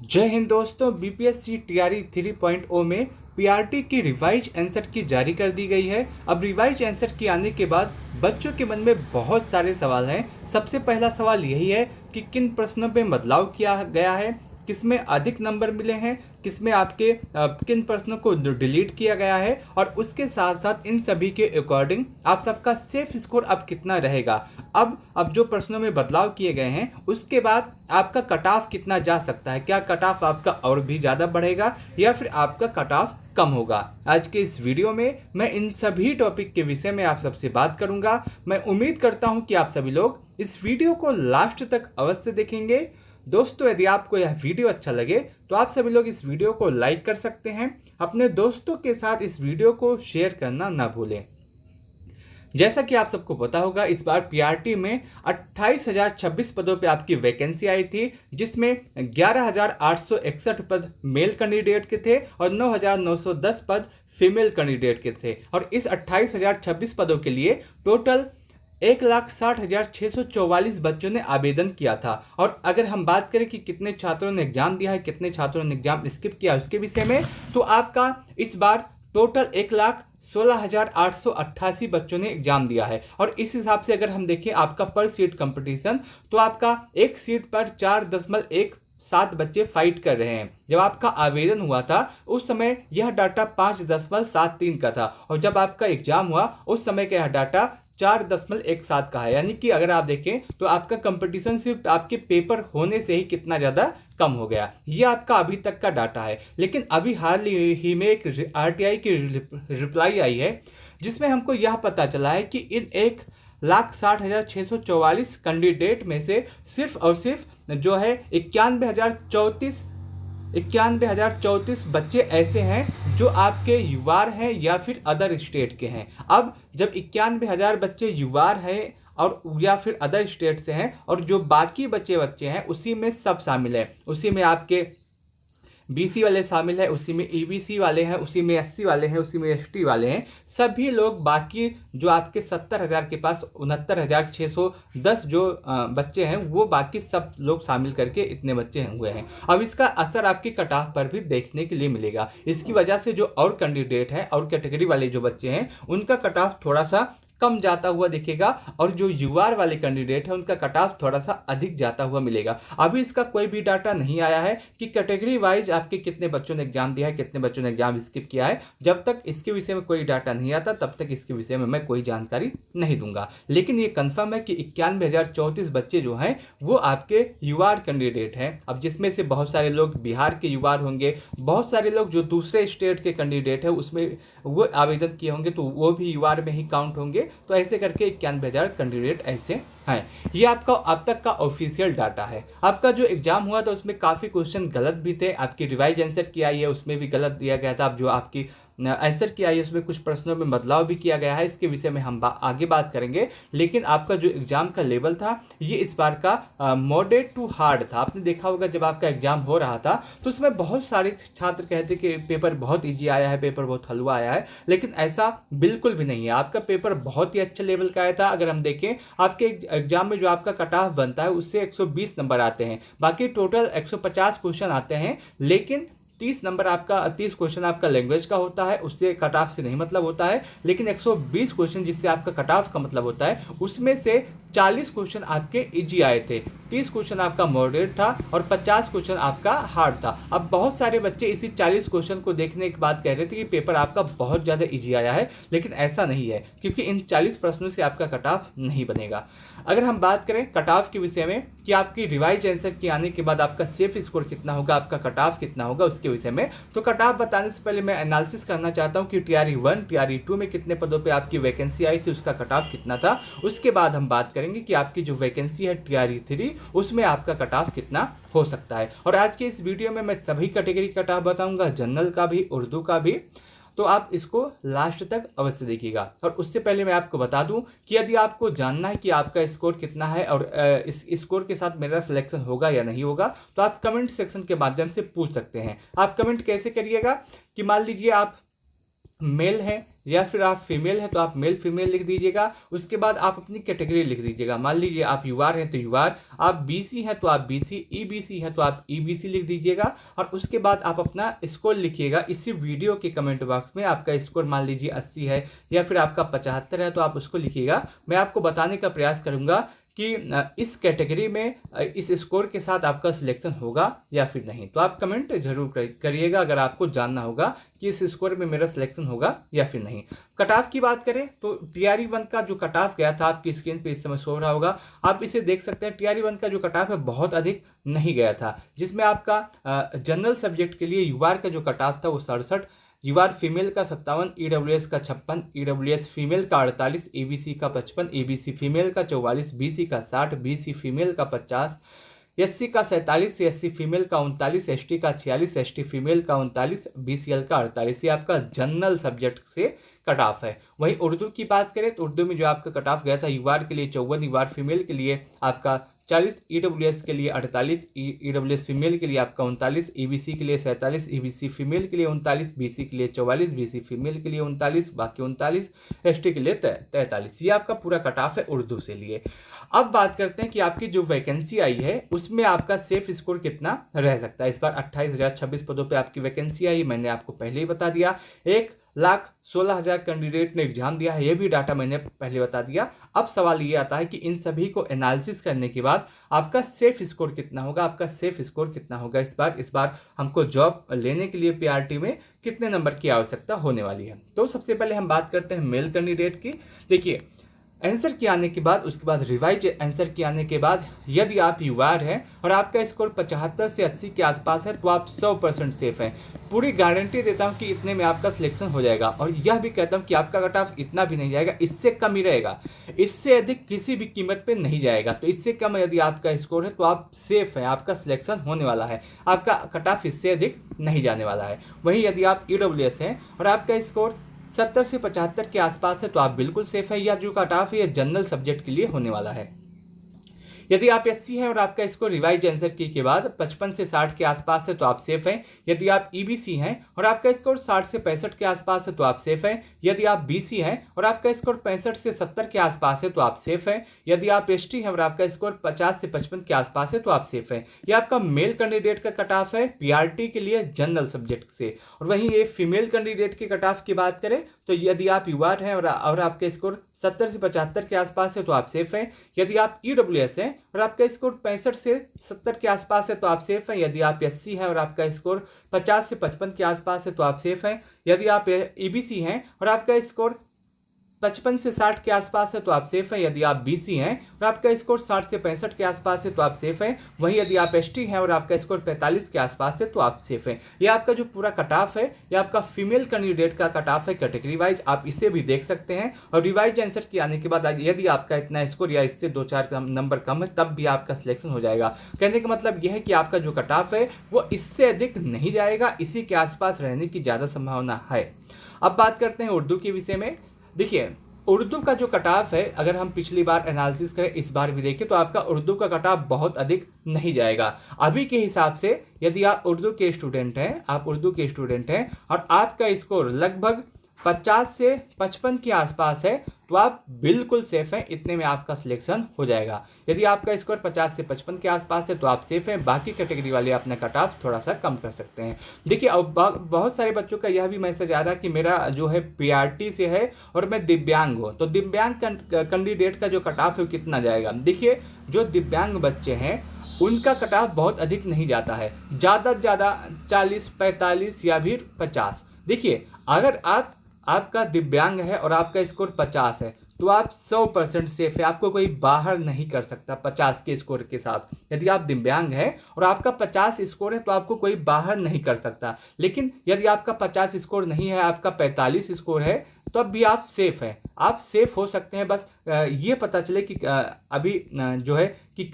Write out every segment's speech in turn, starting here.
जय हिंद दोस्तों। BPSC TRE 3.0 में पीआरटी की रिवाइज आंसर की जारी कर दी गई है। अब रिवाइज आंसर की आने के बाद बच्चों के मन में बहुत सारे सवाल हैं। सबसे पहला सवाल यही है कि किन प्रश्नों में बदलाव किया गया है, किसमें अधिक नंबर मिले हैं, किसमें आपके किन प्रश्नों को डिलीट किया गया है, और उसके साथ साथ इन सभी के अकॉर्डिंग आप सबका सेफ स्कोर अब कितना रहेगा। अब जो प्रश्नों में बदलाव किए गए हैं उसके बाद आपका कट ऑफ कितना जा सकता है, क्या कट ऑफ आपका और भी ज़्यादा बढ़ेगा या फिर आपका कट ऑफ कम होगा। आज के इस वीडियो में मैं इन सभी टॉपिक के विषय में आप सबसे बात करूंगा। मैं उम्मीद करता हूं कि आप सभी लोग इस वीडियो को लास्ट तक अवश्य देखेंगे। दोस्तों, यदि आपको यह वीडियो अच्छा लगे तो आप सभी लोग इस वीडियो को लाइक कर सकते हैं। अपने दोस्तों के साथ इस वीडियो को शेयर करना ना भूलें। जैसा कि आप सबको पता होगा, इस बार पीआरटी में 28,026 पदों पे आपकी वैकेंसी आई थी, जिसमें 11,861 पद मेल कैंडिडेट के थे और 9,910 पद फीमेल कैंडिडेट के थे। और इस 28,026 पदों के लिए टोटल 1,60,644 बच्चों ने आवेदन किया था। और अगर हम बात करें कि कितने छात्रों ने एग्जाम दिया है, कितने छात्रों ने एग्जाम स्किप किया उसके विषय में, तो आपका इस बार टोटल 1,16,888 बच्चों ने एग्जाम दिया है। और इस हिसाब से अगर हम देखें आपका पर सीट कंपटीशन, तो आपका एक सीट पर 4.17 बच्चे फाइट कर रहे हैं। जब आपका आवेदन हुआ था उस समय यह डाटा 5.73 का था, और जब आपका एग्जाम हुआ उस समय का यह डाटा 4.17 का है। यानी कि अगर आप देखें तो आपका कंपटीशन सिर्फ आपके पेपर होने से ही कितना ज़्यादा कम हो गया। ये आपका अभी तक का डाटा है। लेकिन अभी हाल ही में एक आरटीआई की रिप्लाई आई है, जिसमें हमको यह पता चला है कि इन 1,60,644 कैंडिडेट में से सिर्फ और सिर्फ जो है 91,034 बच्चे ऐसे हैं जो आपके युवार हैं या फिर अदर स्टेट के हैं। अब जब 91,000 बच्चे युवार हैं और या फिर अदर स्टेट से हैं, और जो बाकी बच्चे हैं उसी में सब शामिल है, उसी में आपके बीसी वाले शामिल है, उसी में ईबीसी वाले हैं, उसी में एससी वाले हैं, उसी में एसटी वाले हैं, सभी लोग बाकी जो आपके 70,000 के पास 69,610 जो बच्चे हैं वो बाकी सब लोग शामिल करके इतने बच्चे हुए हैं। अब इसका असर आपकी कट ऑफ पर भी देखने के लिए मिलेगा। इसकी वजह से जो और कैंडिडेट हैं और कैटेगरी वाले जो बच्चे हैं उनका कट ऑफ थोड़ा सा कम जाता हुआ दिखेगा, और जो यूआर वाले कैंडिडेट है उनका कट ऑफ थोड़ा सा अधिक जाता हुआ मिलेगा। अभी इसका कोई भी डाटा नहीं आया है कि कैटेगरी वाइज आपके कितने बच्चों ने एग्जाम दिया है, कितने बच्चों ने एग्जाम स्किप किया है। जब तक इसके विषय में कोई डाटा नहीं आता तब तक इसके विषय में मैं कोई जानकारी नहीं दूंगा। लेकिन ये कंफर्म है कि 91,034 बच्चे जो हैं वो आपके यूआर कैंडिडेट हैं। अब जिसमें से बहुत सारे लोग बिहार के यूआर होंगे, बहुत सारे लोग जो दूसरे स्टेट के कैंडिडेट है उसमें वो आवेदन किए होंगे तो वो भी यूआर में ही काउंट होंगे। तो ऐसे करके 91,000 कैंडिडेट ऐसे हैं। ये आपका अब तक का ऑफिशियल डाटा है। आपका जो एग्जाम हुआ था उसमें काफ़ी क्वेश्चन गलत भी थे। आपकी रिवाइज आंसर की आई है उसमें भी गलत दिया गया था। अब जो आपकी आंसर की आई है उसमें कुछ प्रश्नों में बदलाव भी किया गया है, इसके विषय में हम आगे बात करेंगे। लेकिन आपका जो एग्जाम का लेवल था ये इस बार का मॉडरेट टू हार्ड था। आपने देखा होगा जब आपका एग्जाम हो रहा था तो उसमें बहुत सारे छात्र कहते कि पेपर बहुत ईजी आया है, पेपर बहुत हलवा आया है, लेकिन ऐसा बिल्कुल भी नहीं है। आपका पेपर बहुत ही अच्छे लेवल का आया था। अगर हम देखें आपके एग्जाम में जो आपका कट ऑफ बनता है उससे 120 नंबर आते हैं, बाकी टोटल 150 क्वेश्चन आते हैं, लेकिन 30 क्वेश्चन आपका लैंग्वेज का होता है, उससे कट ऑफ से नहीं मतलब होता है। लेकिन 120 क्वेश्चन जिससे आपका कट ऑफ का मतलब होता है उसमें से 40 क्वेश्चन आपके इजी आए थे, 30 क्वेश्चन आपका मॉडरेट था और 50 क्वेश्चन आपका हार्ड था। अब बहुत सारे बच्चे इसी 40 क्वेश्चन को देखने के बाद कह रहे थे कि पेपर आपका बहुत ज़्यादा इजी आया है, लेकिन ऐसा नहीं है, क्योंकि इन 40 प्रश्नों से आपका कट ऑफ नहीं बनेगा। अगर हम बात करें कट ऑफ के विषय में कि आपकी रिवाइज आंसर के आने के बाद आपका सेफ स्कोर कितना होगा, आपका कट ऑफ कितना होगा, उसके विषय में तो कट ऑफ बताने से पहले मैं एनालिसिस करना चाहता हूं कि टीआरई 1 टीआरई 2 में कितने पदों पे आपकी वैकेंसी आई थी, उसका कट ऑफ कितना था। उसके बाद हम बात करेंगे कि आपकी जो वैकेंसी है टीआरई 3 उसमें आपका कट ऑफ कितना हो सकता है। और आज के इस वीडियो में मैं सभी कैटेगरी कट ऑफ बताऊंगा, जनरल का भी, उर्दू का भी, तो आप इसको लास्ट तक अवश्य देखिएगा। और उससे पहले मैं आपको बता दूं कि यदि आपको जानना है कि आपका स्कोर कितना है और इस स्कोर के साथ मेरा सिलेक्शन होगा या नहीं होगा, तो आप कमेंट सेक्शन के माध्यम से पूछ सकते हैं। आप कमेंट कैसे करिएगा कि मान लीजिए आप मेल हैं या फिर आप फीमेल हैं तो आप मेल फीमेल लिख दीजिएगा। उसके बाद आप अपनी कैटेगरी लिख दीजिएगा। मान लीजिए आप यूआर हैं तो यूआर, आप बीसी हैं तो आप बीसी, ईबीसी हैं तो आप ईबीसी लिख दीजिएगा। और उसके बाद आप अपना स्कोर लिखिएगा। इसी वीडियो के कमेंट बॉक्स में आपका स्कोर मान लीजिए 80 है या फिर आपका 75 है तो आप उसको लिखिएगा। मैं आपको बताने का प्रयास करूंगा कि इस कैटेगरी में इस स्कोर के साथ आपका सिलेक्शन होगा या फिर नहीं। तो आप कमेंट जरूर करिएगा अगर आपको जानना होगा कि इस स्कोर में मेरा सिलेक्शन होगा या फिर नहीं। कट ऑफ की बात करें तो टीआरई 1 का जो कट ऑफ गया था आपकी स्क्रीन पे इस समय शो हो रहा होगा, आप इसे देख सकते हैं। टीआरई 1 का जो कट ऑफ है बहुत अधिक नहीं गया था, जिसमें आपका जनरल सब्जेक्ट के लिए यूआर का जो कट ऑफ था वो 67, यूआर फीमेल का 57, ईडब्ल्यूएस का 56, ईडब्ल्यूएस फीमेल का 48, ईबीसी का 55, ईबीसी फीमेल का 44, बीसी का 60, बीसी फीमेल का 50, एससी का 47, एससी फीमेल का 39, एसटी का 46, एसटी फीमेल का 39, बीसीएल का 48। ये आपका जनरल सब्जेक्ट से कट ऑफ है। वहीं उर्दू की बात करें तो उर्दू में जो आपका कट ऑफ गया था यूआर के लिए 54, यूआर फीमेल के लिए आपका 40, ईडब्ल्यूएस के लिए 48, ईडब्ल्यूएस फीमेल के लिए आपका 39, ईबीसी के लिए 47, ईबीसी फीमेल के लिए 39, बीसी के लिए 44, बीसी फीमेल के लिए 39, बाकी 39, एसटी के लिए 43। ये आपका पूरा कट ऑफ है उर्दू से लिए। अब बात करते हैं कि आपकी जो वैकेंसी आई है उसमें आपका सेफ स्कोर कितना रह सकता है। इस बार 28,026 पदों पे आपकी वैकेंसी आई, मैंने आपको पहले ही बता दिया। 1,16,000 कैंडिडेट ने एग्जाम दिया है, ये भी डाटा मैंने पहले बता दिया। अब सवाल ये आता है कि इन सभी को एनालिसिस करने के बाद आपका सेफ स्कोर कितना होगा, आपका सेफ स्कोर कितना होगा इस बार हमको जॉब लेने के लिए पीआरटी में कितने नंबर की आवश्यकता होने वाली है। तो सबसे पहले हम बात करते हैं मेल कैंडिडेट की। देखिए, आंसर के आने के बाद, उसके बाद रिवाइज आंसर के आने के बाद यदि आप यूआर हैं और आपका स्कोर 75 से 80 के आसपास है तो आप 100% सेफ हैं। पूरी गारंटी देता हूं कि इतने में आपका सिलेक्शन हो जाएगा। और यह भी कहता हूं कि आपका कट ऑफ इतना भी नहीं जाएगा, इससे कम ही रहेगा, इससे अधिक किसी भी कीमत पे नहीं जाएगा। तो इससे कम यदि आपका स्कोर है तो आप सेफ हैं, आपका सिलेक्शन होने वाला है, आपका कट ऑफ इससे अधिक नहीं जाने वाला है। वहीं यदि आप ईडब्ल्यूएस हैं और आपका स्कोर 70 से 75 के आसपास है तो आप बिल्कुल सेफ है। या जो कट ऑफ है जनरल सब्जेक्ट के लिए होने वाला है। यदि आप एससी हैं और आपका इसको रिवाइज आंसर की के बाद 55 से 60 के आसपास है तो आप सेफ हैं। यदि आप ईबीसी हैं और आपका स्कोर 60 से 65 के आसपास है तो आप सेफ हैं। यदि आप बीसी हैं और आपका स्कोर 65 से 70 के आसपास है तो आप सेफ हैं। यदि आप एसटी हैं और आपका स्कोर 50 से 55 के आसपास है तो आप सेफ हैं। यह आपका मेल कैंडिडेट का कट ऑफ है पीआरटी के लिए जनरल सब्जेक्ट से। और वहीं ये फीमेल कैंडिडेट की कट ऑफ की बात करें तो यदि आप यूआर हैं और आपका स्कोर 70 से 75 के आसपास है तो आप सेफ हैं। यदि आप ईडब्ल्यूएस हैं और आपका स्कोर 65 से 70 के आसपास है तो आप सेफ हैं। यदि आप एससी हैं और आपका स्कोर 50 से 55 के आसपास है तो आप सेफ हैं। यदि आप ईबीसी हैं और आपका स्कोर 55 से 60 के आसपास है तो आप सेफ हैं। यदि आप बीसी हैं और आपका स्कोर 60 से 65 के आसपास है तो आप सेफ हैं। वहीं यदि आप एसटी हैं और आपका स्कोर 45 के आसपास है तो आप सेफ हैं। यह आपका जो पूरा कट ऑफ है यह आपका फीमेल कैंडिडेट का कट ऑफ है कैटेगरी वाइज, आप इसे भी देख सकते हैं। और रिवाइज आंसर के आने के बाद यदि आपका इतना स्कोर या इससे 2-4 नंबर कम है तब भी आपका सिलेक्शन हो जाएगा। कहने का मतलब यह है कि आपका जो कट ऑफ है वो इससे अधिक नहीं जाएगा, इसी के आसपास रहने की ज़्यादा संभावना है। अब बात करते हैं उर्दू के विषय में। देखिए, उर्दू का जो कट ऑफ है अगर हम पिछली बार एनालिसिस करें इस बार भी देखें तो आपका उर्दू का कट ऑफ बहुत अधिक नहीं जाएगा। अभी के हिसाब से यदि आप उर्दू के स्टूडेंट हैं और आपका स्कोर लगभग 50 से 55 के आसपास है तो आप बिल्कुल सेफ हैं, इतने में आपका सिलेक्शन हो जाएगा। यदि आपका स्कोर 50 से 55 के आसपास है तो आप सेफ हैं। बाकी कैटेगरी वाले अपना कट ऑफ थोड़ा सा कम कर सकते हैं। देखिए, अब बहुत सारे बच्चों का यह भी मैसेज आ रहा है कि मेरा जो है पीआरटी से है और मैं दिव्यांग हूँ, तो दिव्यांग कैंडिडेट का जो कट ऑफ है कितना जाएगा। देखिए, जो दिव्यांग बच्चे हैं उनका कट ऑफ बहुत अधिक नहीं जाता है, ज़्यादा से ज़्यादा 40, 45 या फिर 50। देखिए, अगर आपका दिव्यांग है और आपका स्कोर 50 है तो आप 100% सेफ है, आपको कोई बाहर नहीं कर सकता 50 के स्कोर के साथ। यदि आप दिव्यांग हैं और आपका 50 स्कोर है तो आपको कोई बाहर नहीं कर सकता। लेकिन यदि आपका 50 स्कोर नहीं है, आपका 45 स्कोर है, तो अब भी आप सेफ हैं, आप सेफ हो सकते हैं। बस ये पता चले कि अभी जो है कि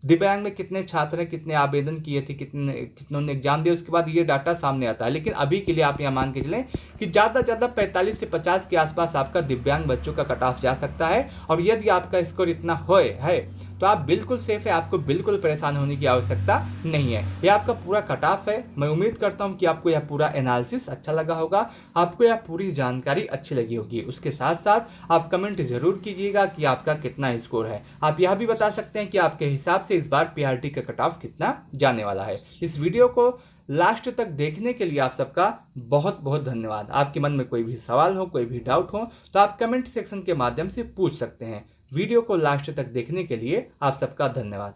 दिव्यांग में कितने छात्र हैं, कितने आवेदन किए थे, कितनों ने एग्जाम दिया, उसके बाद ये डाटा सामने आता है। लेकिन अभी के लिए आप यहाँ मान के चलें कि ज़्यादा से ज़्यादा 45 से 50 के आसपास आपका दिव्यांग बच्चों का कट ऑफ जा सकता है। और यदि आपका स्कोर इतना है तो आप बिल्कुल सेफ है, आपको बिल्कुल परेशान होने की आवश्यकता नहीं है। ये आपका पूरा कट ऑफ है। मैं उम्मीद करता हूँ कि आपको यह पूरा एनालिसिस अच्छा लगा होगा, आपको यह पूरी जानकारी अच्छी लगी होगी। उसके साथ साथ आप कमेंट जरूर कीजिएगा कि आपका कितना स्कोर है। आप यह भी बता सकते हैं कि आपके हिसाब से इस बार पीआरटी का कट ऑफ कितना जाने वाला है। इस वीडियो को लास्ट तक देखने के लिए आप सबका बहुत बहुत धन्यवाद। आपके मन में कोई भी सवाल हो, कोई भी डाउट हो, तो आप कमेंट सेक्शन के माध्यम से पूछ सकते हैं। वीडियो को लास्ट तक देखने के लिए आप सबका धन्यवाद।